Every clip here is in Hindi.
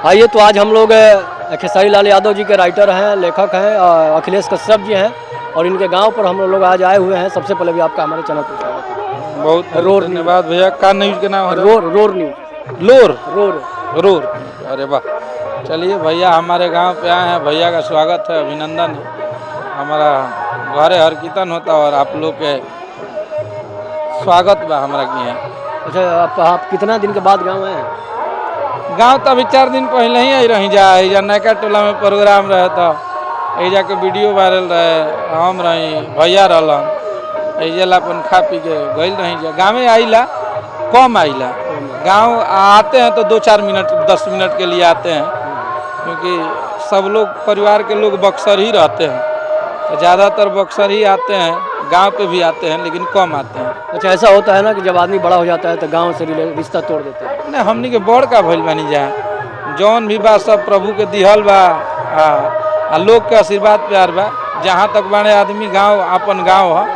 आइए, तो आज हम लोग खेसारी लाल यादव जी के राइटर हैं, लेखक हैं, अखिलेश कश्यप जी हैं, और इनके गांव पर हम लोग आज आए हुए हैं। सबसे पहले भी आपका हमारे चैनल पर स्वागत है। बहुत रोर धन्यवाद भैया। का न्यूज के नाम है? Roar news. लोर रोर रोर। अरे वाह, चलिए भैया हमारे गांव पे आए हैं, भैया का स्वागत है, अभिनंदन है। हमारा घरे हर कीर्तन होता और आप लोग के स्वागत बा हमरा की है। अच्छा, आप कितना दिन के बाद गाँव आए हैं? गांव तो अभी 4 दिन पहले ही आई रही जा नयका टोला में प्रोग्राम रहे तो एजा के वीडियो वायरल रहे, हम रही, भैया रहलन, एजा अपन खा पी के गई रही जा। गाँव आइला कम आइला, गांव आते हैं तो 2-4 मिनट 10 मिनट के लिए आते हैं, क्योंकि सब लोग परिवार के लोग बक्सर ही रहते हैं, तो ज़्यादातर बक्सर ही आते हैं। गांव पे भी आते हैं लेकिन कम आते हैं। अच्छा, ऐसा होता है ना कि जब आदमी बड़ा हो जाता है तो गांव से रिश्ता तोड़ देते हैं? नहीं, हमनी के बड़ का भइल बानी जा, जौन भी बा सब प्रभु के दिहल बा, आ लोग के आशीर्वाद प्यार बा। जहाँ तक बाने आदमी गांव अपन गांव है,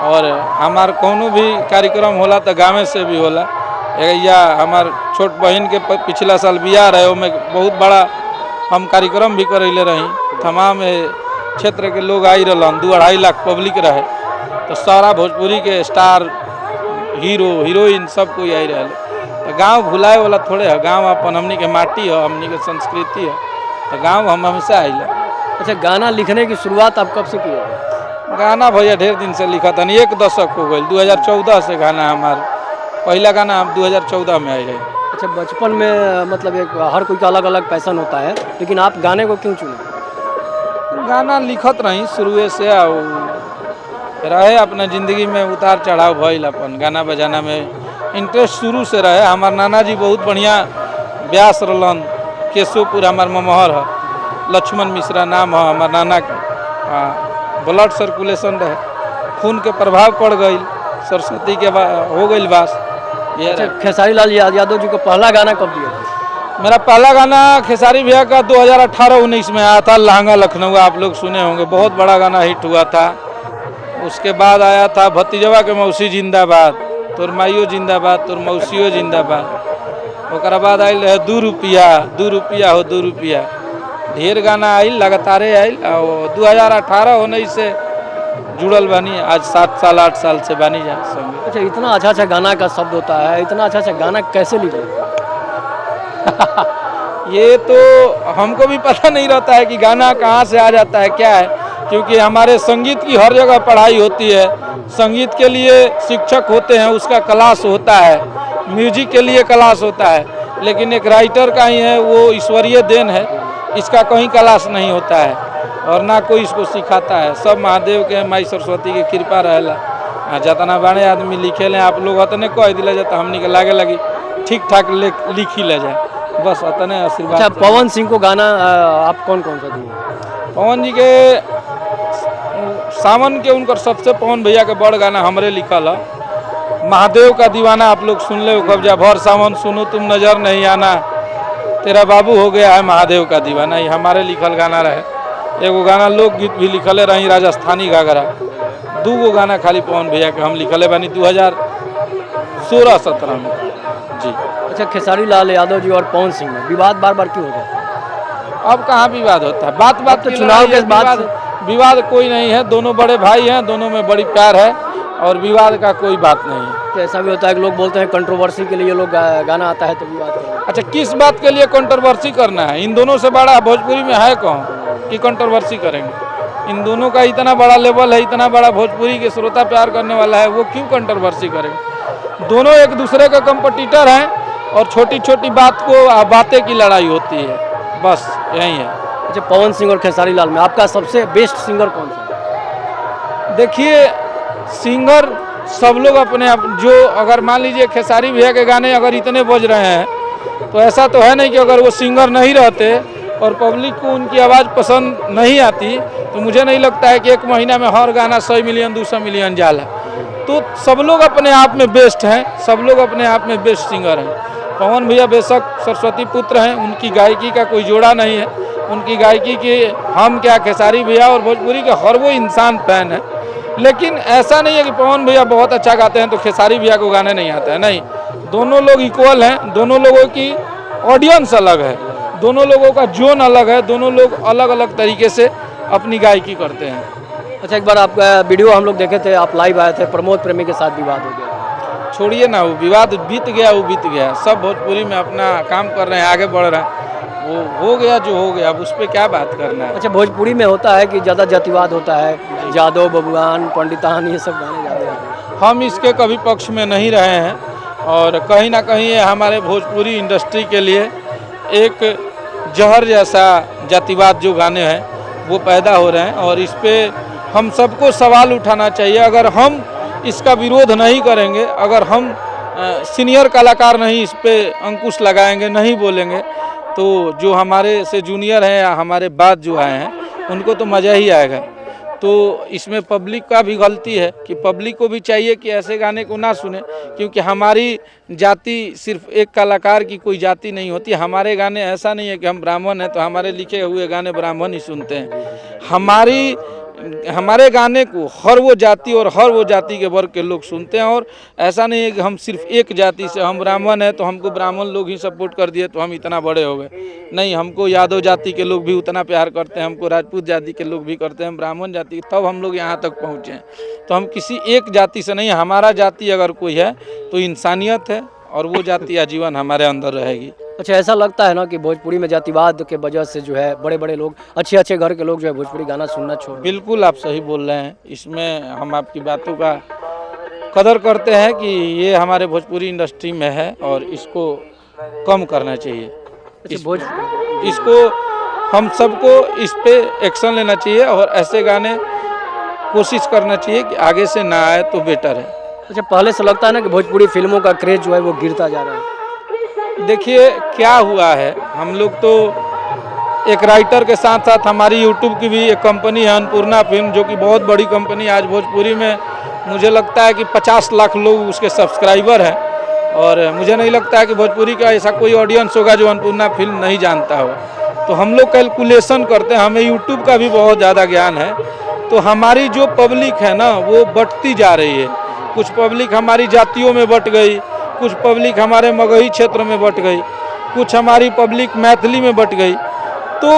और हमार कोनो भी कार्यक्रम होला तो गाँव से भी होला। या हमार छोट बहन के पिछला साल बियाह रहे, उसमें बहुत बड़ा हम कार्यक्रम भी करैले रही। तमाम क्षेत्र के लोग आई रहलन, 2-2.5 लाख पब्लिक रहे, तो सारा भोजपुरी के स्टार हीरो हीरोइन सब कोई आई रहे। तो गांव भुलाए वाला थोड़े है, गांव अपन हमनी के माटी है, हमनी के संस्कृति है, तो गांव हम हमेशा आइला। अच्छा, गाना लिखने की शुरुआत आप कब से किए? गाना भैया ढेर दिन से लिखा था, 1 दशक हो गई। 2014 से गाना हमार पहला गाना हम 2014 में आए रहे। अच्छा, बचपन में मतलब एक हर कोई का अलग अलग पैशन होता है, लेकिन आप गाने को क्यों चुने? गाना लिखत रही शुरुए से, रहे अपना ज़िंदगी में उतार चढ़ाव भइल। अपन गाना बजाना में इंटरेस्ट शुरू से रहे। हमार नाना जी बहुत बढ़िया व्यास रहलन, केशवपुर हमार ममहर है, लक्ष्मण मिश्रा नाम है हमार नाना के। ब्लड सर्कुलेशन रहे, खून के प्रभाव पड़ गई, सरस्वती के हो गई बास। अच्छा, खेसारी लाल यादव जी को पहला गाना कब दिया? मेरा पहला गाना खेसारी भैया का 2018-19 में आया था, लहंगा लखनऊ। आप लोग सुने होंगे, बहुत बड़ा गाना हिट हुआ था। उसके बाद आया था भतीजवा के मौसी जिंदाबाद, तोर माइयो जिंदाबाद, तोर मौसियो जिंदाबाद। ओकरा बाद आयल है 2 रुपया हो 2 रुपया। ढेर गाना आयल, लगातारे आयल। 2018-19 से जुड़ल बानी, आज 7 साल 8 साल से बानी जा संगे। अच्छा, इतना अच्छा गाना का शब्द होता है, इतना अच्छा गाना कैसे लिखे? ये तो हमको भी पता नहीं रहता है कि गाना कहाँ से आ जाता है, क्या है, क्योंकि हमारे संगीत की हर जगह पढ़ाई होती है। संगीत के लिए शिक्षक होते हैं, उसका क्लास होता है, म्यूजिक के लिए क्लास होता है, लेकिन एक राइटर का ही है, वो ईश्वरीय देन है, इसका कहीं क्लास नहीं होता है और ना कोई इसको सिखाता है। सब महादेव के, माई सरस्वती के कृपा रहेला। जितना बड़े आदमी लिखे लें, आप लोग उतने कह दिले जाता, हमनी के लागे लगी ठीक ठाक लिखी ले जाए, बस उतने आशीर्वाद। अच्छा, पवन सिंह को गाना आप कौन कौन सा दिए? पवन जी के सावन के उनकर सबसे पवन भैया के बड़ गाना हमरे लिखल है, महादेव का दीवाना। आप लोग सुन ले, कब्जा भर सावन सुनो तुम नजर नहीं आना, तेरा बाबू हो गया है महादेव का दीवाना। ये हमारे लिखल गाना रहे। एगो गाना लोकगीत भी लिखले रही, राजस्थानी घाघरा। 2 गाना खाली पवन भैया के हम लिखले बानी 2016-17 में जी। अच्छा, खेसारी लाल यादव जी और पवन सिंह में विवाद बार बार क्यों होता है? अब कहाँ विवाद होता है, बात तो चुनाव के बाद विवाद कोई नहीं है। दोनों बड़े भाई हैं, दोनों में बड़ी प्यार है और विवाद का कोई बात नहीं है। तो ऐसा भी होता है कि लोग बोलते हैं कंट्रोवर्सी के लिए लोग गाना आता है तो विवाद करते हैं। अच्छा, किस बात के लिए कंट्रोवर्सी करना है? इन दोनों से बड़ा भोजपुरी में है कौन कि कंट्रोवर्सी करेंगे? इन दोनों का इतना बड़ा लेवल है, इतना बड़ा भोजपुरी के श्रोता प्यार करने वाला है, वो क्यों कंट्रोवर्सी करेंगे? दोनों एक दूसरे के कंपटीटर हैं और छोटी छोटी बातें की लड़ाई होती है, बस यही है। अच्छा, पवन सिंह और खेसारी लाल में आपका सबसे बेस्ट सिंगर कौन सा है? देखिए, सिंगर सब लोग अपने जो, अगर मान लीजिए खेसारी भैया के गाने अगर इतने बज रहे हैं, तो ऐसा तो है नहीं कि अगर वो सिंगर नहीं रहते और पब्लिक को उनकी आवाज़ पसंद नहीं आती, तो मुझे नहीं लगता है कि 1 महीना में हर गाना 100 मिलियन 200 मिलियन जाला। तो सब लोग अपने आप में बेस्ट हैं, सब लोग अपने आप में बेस्ट सिंगर हैं। पवन भैया बेशक सरस्वती पुत्र हैं, उनकी गायकी का कोई जोड़ा नहीं है। उनकी गायकी के हम क्या, खेसारी भैया और भोजपुरी के हर वो इंसान फैन है। लेकिन ऐसा नहीं है कि पवन भैया बहुत अच्छा गाते हैं तो खेसारी भैया को गाने नहीं आते हैं, नहीं। दोनों लोग इक्वल हैं, दोनों लोगों की ऑडियंस अलग है, दोनों लोगों का जोन अलग है, दोनों लोग अलग अलग तरीके से अपनी गायकी करते हैं। अच्छा, एक बार आपका वीडियो हम लोग देखे थे, आप लाइव आए थे, प्रमोद प्रेमी के साथ विवाद हो गया। छोड़िए ना, वो विवाद बीत गया, वो बीत गया। सब भोजपुरी में अपना काम कर रहे हैं, आगे बढ़ रहे हैं, वो हो गया जो हो गया, अब उस पर क्या बात करना है। अच्छा, भोजपुरी में होता है कि ज़्यादा जातिवाद होता है, यादव बबुआन पंडितान ये सब गाने ज़्यादा आते हैं। हम इसके कभी पक्ष में नहीं रहे हैं और कहीं ना कहीं ये हमारे भोजपुरी इंडस्ट्री के लिए एक जहर जैसा जातिवाद जो गाने हैं वो पैदा हो रहे हैं और इस पे हम सबको सवाल उठाना चाहिए। अगर हम इसका विरोध नहीं करेंगे, अगर हम सीनियर कलाकार नहीं इस पे अंकुश लगाएंगे, नहीं बोलेंगे, तो जो हमारे से जूनियर हैं या हमारे बाद जो आए हैं उनको तो मज़ा ही आएगा। तो इसमें पब्लिक का भी गलती है कि पब्लिक को भी चाहिए कि ऐसे गाने को ना सुने, क्योंकि हमारी जाति सिर्फ एक कलाकार की कोई जाति नहीं होती। हमारे गाने ऐसा नहीं है कि हम ब्राह्मण हैं तो हमारे लिखे हुए गाने ब्राह्मण ही सुनते हैं। हमारे गाने को हर वो जाति और हर वो जाति के वर्ग के लोग सुनते हैं और ऐसा नहीं है कि हम सिर्फ एक जाति से, हम ब्राह्मण हैं तो हमको ब्राह्मण लोग ही सपोर्ट कर दिए तो हम इतना बड़े हो गए। नहीं, हमको यादव जाति के लोग भी उतना प्यार करते हैं, हमको राजपूत जाति के लोग भी करते हैं, ब्राह्मण जाति, तब हम लोग यहाँ तक पहुँचे हैं। तो हम किसी एक जाति से नहीं, हमारा जाति अगर कोई है तो इंसानियत है और वो जाति आजीवन हमारे अंदर रहेगी। अच्छा, ऐसा लगता है ना कि भोजपुरी में जातिवाद के वजह से जो है बड़े बड़े लोग, अच्छे अच्छे घर के लोग जो है भोजपुरी गाना सुनना छोड़। बिल्कुल आप सही बोल रहे हैं, इसमें हम आपकी बातों का कदर करते हैं कि ये हमारे भोजपुरी इंडस्ट्री में है और इसको कम करना चाहिए। इसको हम सबको इस पे एक्शन लेना चाहिए और ऐसे गाने कोशिश करना चाहिए कि आगे से ना आए तो बेटर है। अच्छा, पहले से लगता है ना कि भोजपुरी फिल्मों का क्रेज जो है वो गिरता जा रहा है। देखिए क्या हुआ है, हम लोग तो एक राइटर के साथ साथ हमारी यूट्यूब की भी एक कंपनी है अन्नपूर्णा फिल्म, जो कि बहुत बड़ी कंपनी। आज भोजपुरी में मुझे लगता है कि 50 लाख लोग उसके सब्सक्राइबर हैं और मुझे नहीं लगता है कि भोजपुरी का ऐसा कोई ऑडियंस होगा जो अन्नपूर्णा फिल्म नहीं जानता हो। तो हम लोग कैलकुलेशन करते हैं, हमें यूट्यूब का भी बहुत ज़्यादा ज्ञान है। तो हमारी जो पब्लिक है ना वो बढ़ती जा रही है। कुछ पब्लिक हमारी जातियों में बट गई, कुछ पब्लिक हमारे मगही क्षेत्र में बट गई, कुछ हमारी पब्लिक मैथिली में बट गई। तो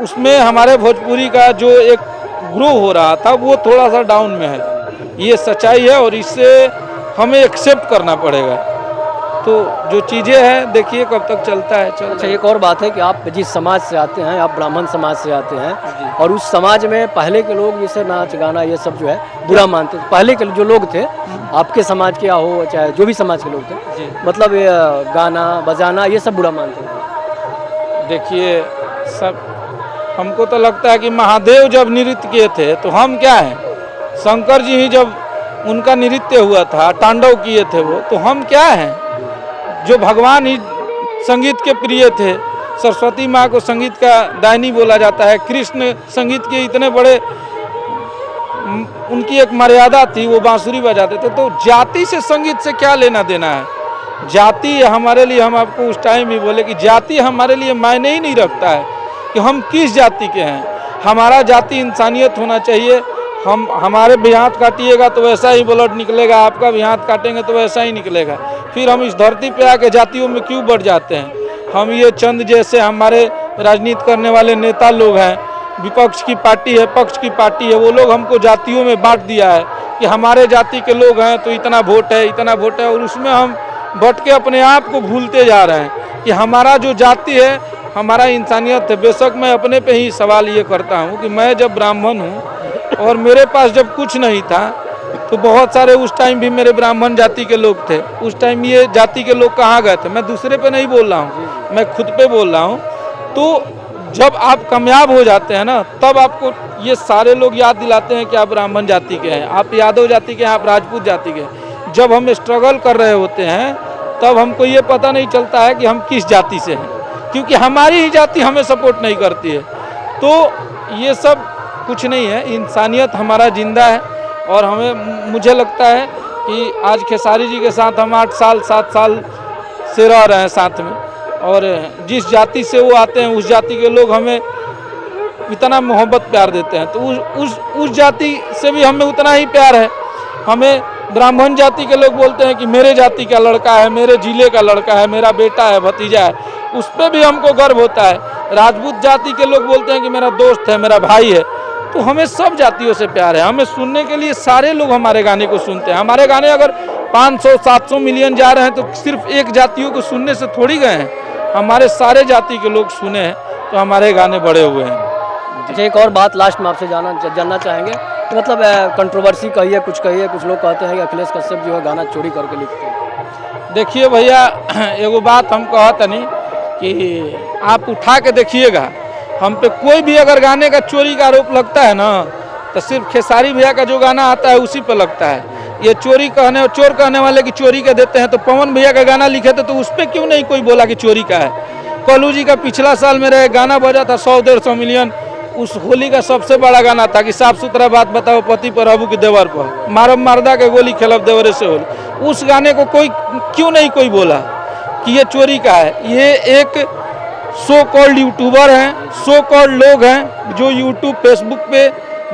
उसमें हमारे भोजपुरी का जो एक ग्रो हो रहा था वो थोड़ा सा डाउन में है। ये सच्चाई है और इससे हमें एक्सेप्ट करना पड़ेगा। तो जो चीज़ें हैं देखिए कब तक चलता है। अच्छा, एक और बात है कि आप जिस समाज से आते हैं, आप ब्राह्मण समाज से आते हैं और उस समाज में पहले के लोग जैसे नाच गाना ये सब जो है बुरा मानते थे। पहले के जो लोग थे, आपके समाज के हो चाहे जो भी समाज के लोग थे, मतलब ये गाना बजाना ये सब बुरा मानते थे। देखिए सब, हमको तो लगता है कि महादेव जब नृत्य किए थे तो हम क्या हैं, शंकर जी ही जब उनका नृत्य हुआ था, तांडव किए थे वो, तो हम क्या हैं जो भगवान ही संगीत के प्रिय थे। सरस्वती माँ को संगीत का दायनी बोला जाता है। कृष्ण संगीत के इतने बड़े, उनकी एक मर्यादा थी, वो बांसुरी बजाते थे। तो जाति से संगीत से क्या लेना देना है। जाति हमारे लिए, हम आपको उस टाइम ही बोले कि जाति हमारे लिए मायने ही नहीं रखता है कि हम किस जाति के हैं। हमारा जाति इंसानियत होना चाहिए। हमारे भी हाथ काटिएगा तो वैसा ही ब्लड निकलेगा, आपका भी हाथ काटेंगे तो वैसा ही निकलेगा। फिर हम इस धरती पे आके जातियों में क्यों बढ़ जाते हैं। हम ये चंद जैसे हमारे राजनीति करने वाले नेता लोग हैं, विपक्ष की पार्टी है, पक्ष की पार्टी है, वो लोग हमको जातियों में बांट दिया है कि हमारे जाति के लोग हैं तो इतना वोट है, इतना वोट है, और उसमें हम बट के अपने आप को भूलते जा रहे हैं कि हमारा जो जाति है, हमारा इंसानियत है। बेशक मैं अपने पे ही सवाल ये करता हूँ कि मैं जब ब्राह्मण हूँ और मेरे पास जब कुछ नहीं था तो बहुत सारे उस टाइम भी मेरे ब्राह्मण जाति के लोग थे। उस टाइम ये जाति के लोग कहाँ गए थे। मैं दूसरे पे नहीं बोल रहा हूँ, मैं खुद पे बोल रहा हूँ। तो जब आप कामयाब हो जाते हैं ना, तब आपको ये सारे लोग याद दिलाते हैं कि आप ब्राह्मण जाति के हैं, आप यादव जाति के हैं, आप राजपूत जाति के हैं। जब हम स्ट्रगल कर रहे होते हैं तब हमको ये पता नहीं चलता है कि हम किस जाति से हैं, क्योंकि हमारी ही जाति हमें सपोर्ट नहीं करती है। तो ये सब कुछ नहीं है, इंसानियत हमारा जिंदा है। और मुझे लगता है कि आज खेसारी जी के साथ हम 8 साल 7 साल से रह रहे हैं साथ में, और जिस जाति से वो आते हैं उस जाति के लोग हमें इतना मोहब्बत प्यार देते हैं, तो उस जाति से भी हमें उतना ही प्यार है। हमें ब्राह्मण जाति के लोग बोलते हैं कि मेरे जाति का लड़का है, मेरे जिले का लड़का है, मेरा बेटा है, भतीजा है, उस पर भी हमको गर्व होता है। राजपूत जाति के लोग बोलते हैं कि मेरा दोस्त है, मेरा भाई है। तो हमें सब जातियों से प्यार है। हमें सुनने के लिए सारे लोग हमारे गाने को सुनते हैं। हमारे गाने अगर 500-700 मिलियन जा रहे हैं तो सिर्फ एक जातियों को सुनने से थोड़ी गए हैं, हमारे सारे जाति के लोग सुने हैं, तो हमारे गाने बड़े हुए हैं। अच्छा, एक और बात लास्ट में आपसे जानना चाहेंगे, तो मतलब कंट्रोवर्सी कहिए, कुछ लोग कहते हैं कि अखिलेश कश्यप जो है गाना चोरी करके लिखते हैं। देखिए भैया, एगो बात हम कहते नहीं कि आप उठा के देखिएगा, हम पे कोई भी अगर गाने का चोरी का आरोप लगता है ना, तो सिर्फ खेसारी भैया का जो गाना आता है उसी पे लगता है। ये चोरी कहने और चोर कहने वाले की चोरी के देते हैं, तो पवन भैया का गाना लिखे थे तो उस पर क्यों नहीं कोई बोला कि चोरी का है। कल्लू जी का पिछला साल मेरा एक गाना बजा था 100-150 मिलियन, उस होली का सबसे बड़ा गाना था कि साफ सुथरा बात बताओ पति प्रभु की देवर पर, मारब मारदा के गोली खेलब देवरे से होली। उस गाने को कोई क्यों नहीं कोई बोला कि ये चोरी का है। ये एक सो कॉल्ड यूट्यूबर हैं, सो कॉल्ड लोग हैं जो यूट्यूब फेसबुक पे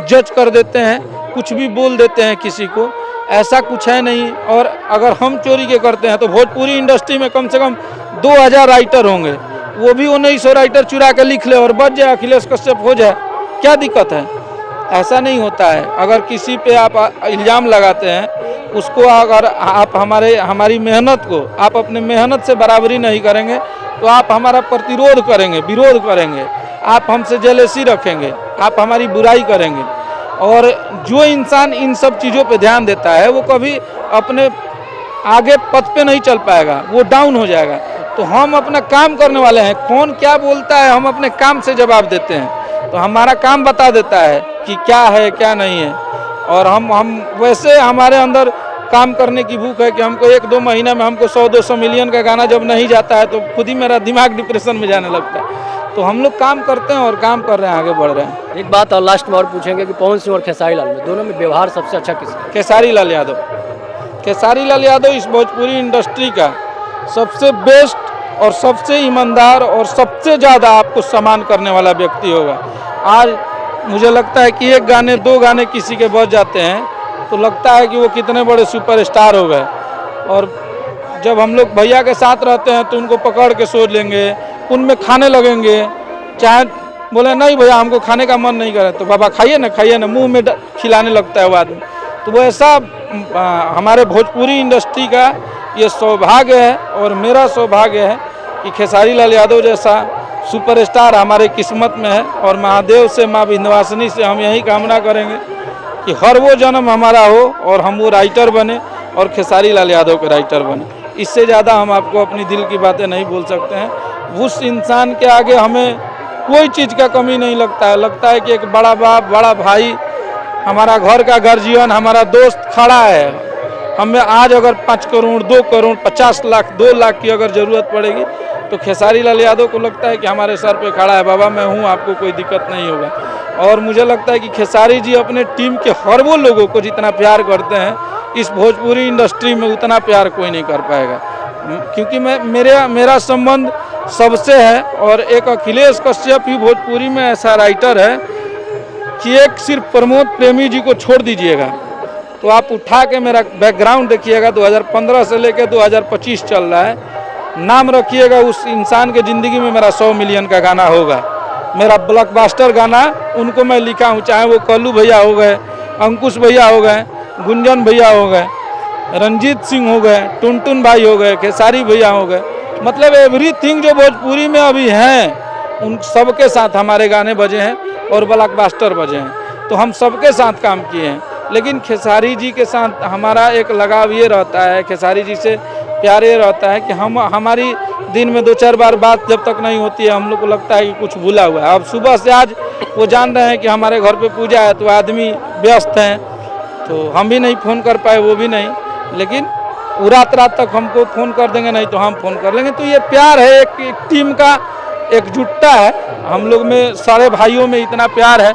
जज कर देते हैं, कुछ भी बोल देते हैं किसी को। ऐसा कुछ है नहीं। और अगर हम चोरी के करते हैं तो भोजपुरी इंडस्ट्री में कम से कम 2000 राइटर होंगे, वो भी 1900 राइटर चुरा के लिख ले और बच जाए, अखिलेश कश्यप हो जाए, क्या दिक्कत है। ऐसा नहीं होता है। अगर किसी पे आप इल्ज़ाम लगाते हैं, उसको अगर आप हमारी मेहनत को आप अपने मेहनत से बराबरी नहीं करेंगे तो आप हमारा प्रतिरोध करेंगे, विरोध करेंगे, आप हमसे जेलसी रखेंगे, आप हमारी बुराई करेंगे। और जो इंसान इन सब चीज़ों पे ध्यान देता है वो कभी अपने आगे पथ पे नहीं चल पाएगा, वो डाउन हो जाएगा। तो हम अपना काम करने वाले हैं, कौन क्या बोलता है हम अपने काम से जवाब देते हैं। तो हमारा काम बता देता है कि क्या है क्या नहीं है। और हम वैसे हमारे अंदर काम करने की भूख है कि हमको 1-2 महीना में हमको 100-200 मिलियन का गाना जब नहीं जाता है तो खुद ही मेरा दिमाग डिप्रेशन में जाने लगता है। तो हम लोग काम करते हैं और काम कर रहे हैं, आगे बढ़ रहे हैं। एक बात और लास्ट में और पूछेंगे कि पवन सिंह और खेसारी लाल में दोनों में व्यवहार सबसे अच्छा किसका? खेसारी लाल यादव। खेसारी लाल यादव इस भोजपुरी इंडस्ट्री का सबसे बेस्ट और सबसे ईमानदार और सबसे ज़्यादा आपको सम्मान करने वाला व्यक्ति होगा। आज मुझे लगता है कि 1-2 गाने किसी के बज जाते हैं तो लगता है कि वो कितने बड़े सुपरस्टार हो गए। और जब हम लोग भैया के साथ रहते हैं तो उनको पकड़ के सोच लेंगे, उनमें खाने लगेंगे, चाहे बोले नहीं भैया हमको खाने का मन नहीं करे तो बाबा खाइए ना, मुंह में खिलाने लगता है वो आदमी। तो वो ऐसा हमारे भोजपुरी इंडस्ट्री का ये सौभाग्य है और मेरा सौभाग्य है कि खेसारी लाल यादव जैसा सुपरस्टार हमारे किस्मत में है। और महादेव से, माँ विंध्यवासिनी से हम यही कामना करेंगे कि हर वो जन्म हमारा हो और हम वो राइटर बने और खेसारी लाल यादव के राइटर बने। इससे ज़्यादा हम आपको अपनी दिल की बातें नहीं बोल सकते हैं। उस इंसान के आगे हमें कोई चीज़ का कमी नहीं लगता है। लगता है कि एक बड़ा बाप, बड़ा भाई, हमारा घर का गार्जियन, हमारा दोस्त खड़ा है। हमें आज अगर 5 करोड़, 2 करोड़, 50 लाख, 2 लाख की अगर ज़रूरत पड़ेगी तो खेसारी लाल यादव को लगता है कि हमारे सर पे खड़ा है, बाबा मैं हूँ, आपको कोई दिक्कत नहीं होगा। और मुझे लगता है कि खेसारी जी अपने टीम के हर वो लोगों को जितना प्यार करते हैं इस भोजपुरी इंडस्ट्री में उतना प्यार कोई नहीं कर पाएगा। क्योंकि मेरा संबंध सबसे है। और एक अखिलेश कश्यप ही भोजपुरी में ऐसा राइटर है कि एक सिर्फ प्रमोद प्रेमी जी को छोड़ दीजिएगा तो आप उठा के मेरा बैकग्राउंड देखिएगा, 2015 से लेकर 2025 चल रहा है, नाम रखिएगा, उस इंसान के ज़िंदगी में मेरा 100 मिलियन का गाना होगा। मेरा ब्लॉकबस्टर गाना उनको मैं लिखा हूँ, चाहे वो कल्लू भैया हो गए, अंकुश भैया हो गए, गुंजन भैया हो गए, रंजीत सिंह हो गए, टुनटुन भाई हो गए, खेसारी भैया हो गए, मतलब एवरीथिंग जो भोजपुरी में अभी हैं उन सबके साथ हमारे गाने बजे हैं और ब्लॉकबस्टर बजे हैं। तो हम सबके साथ काम किए हैं। लेकिन खेसारी जी के साथ हमारा एक लगाव ये रहता है, खेसारी जी से प्यार ये रहता है कि हमारी दिन में 2-4 बार बात जब तक नहीं होती है हम लोग को लगता है कि कुछ भूला हुआ है। अब सुबह से आज वो जान रहे हैं कि हमारे घर पे पूजा है तो आदमी व्यस्त हैं, तो हम भी नहीं फ़ोन कर पाए, वो भी नहीं, लेकिन वो रात तक हमको फ़ोन कर देंगे, नहीं तो हम फ़ोन कर लेंगे। तो ये प्यार है, एक टीम का एकजुटता है, हम लोग में सारे भाइयों में इतना प्यार है।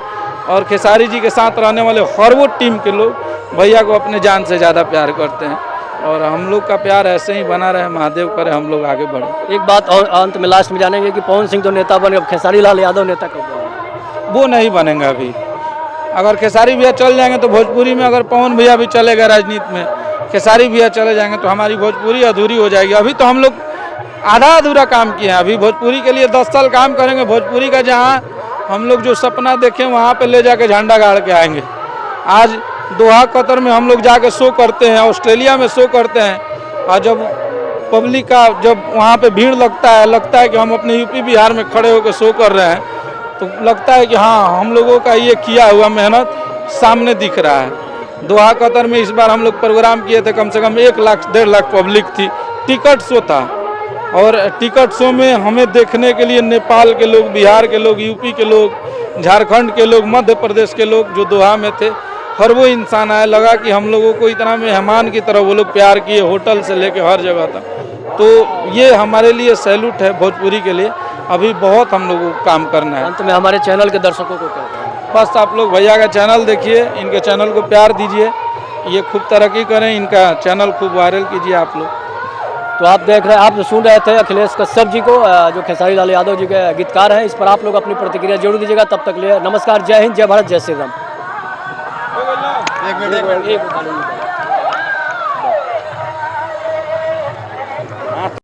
और खेसारी जी के साथ रहने वाले हर वो टीम के लोग भैया को अपने जान से ज़्यादा प्यार करते हैं और हम लोग का प्यार ऐसे ही बना रहे, महादेव करे हम लोग आगे बढ़े। एक बात और अंत में लास्ट में जानेंगे कि पवन सिंह तो नेता बने, अब खेसारी लाल यादव नेता कब बने? वो नहीं बनेगा अभी। अगर खेसारी भैया चल जाएंगे तो भोजपुरी में अगर पवन भैया भी चलेगा राजनीति में खेसारी भैया चले जाएंगे तो हमारी भोजपुरी अधूरी हो जाएगी। अभी तो हम लोग आधा अधूरा काम किए हैं, अभी भोजपुरी के लिए 10 साल काम करेंगे। भोजपुरी का जहाँ हम लोग जो सपना देखें वहाँ पे ले जाके झंडा गाड़ के आएंगे। आज दोहा कतर में हम लोग जाके शो करते हैं, ऑस्ट्रेलिया में शो करते हैं, और जब पब्लिक का जब वहाँ पे भीड़ लगता है कि हम अपने यूपी बिहार में खड़े होकर शो कर रहे हैं, तो लगता है कि हाँ हम लोगों का ये किया हुआ मेहनत सामने दिख रहा है। दोहा कतर में इस बार हम लोग प्रोग्राम किए थे, कम से कम 1 लाख 1.5 लाख पब्लिक थी। टिकट शो था, और टिकट शो में हमें देखने के लिए नेपाल के लोग, बिहार के लोग, यूपी के लोग, झारखंड के लोग, मध्य प्रदेश के लोग जो दोहा में थे, हर वो इंसान आया। लगा कि हम लोगों को इतना मेहमान की तरह वो लोग प्यार किए, होटल से लेके हर जगह तक। तो ये हमारे लिए सैल्यूट है भोजपुरी के लिए। अभी बहुत हम लोगों को काम करना है। अंत में हमारे चैनल के दर्शकों को क्या कहें? बस आप लोग भैया का चैनल देखिए, इनके चैनल को प्यार दीजिए, ये खूब तरक्की करें, इनका चैनल खूब वायरल कीजिए आप लोग। तो आप देख रहे हैं, आप जो सुन रहे थे अखिलेश कश्यप जी को, जो खेसारी लाल यादव जी के गीतकार हैं। इस पर आप लोग अपनी प्रतिक्रिया जरूर दीजिएगा। तब तक लिए नमस्कार, जय हिंद, जय भारत, जय श्री राम।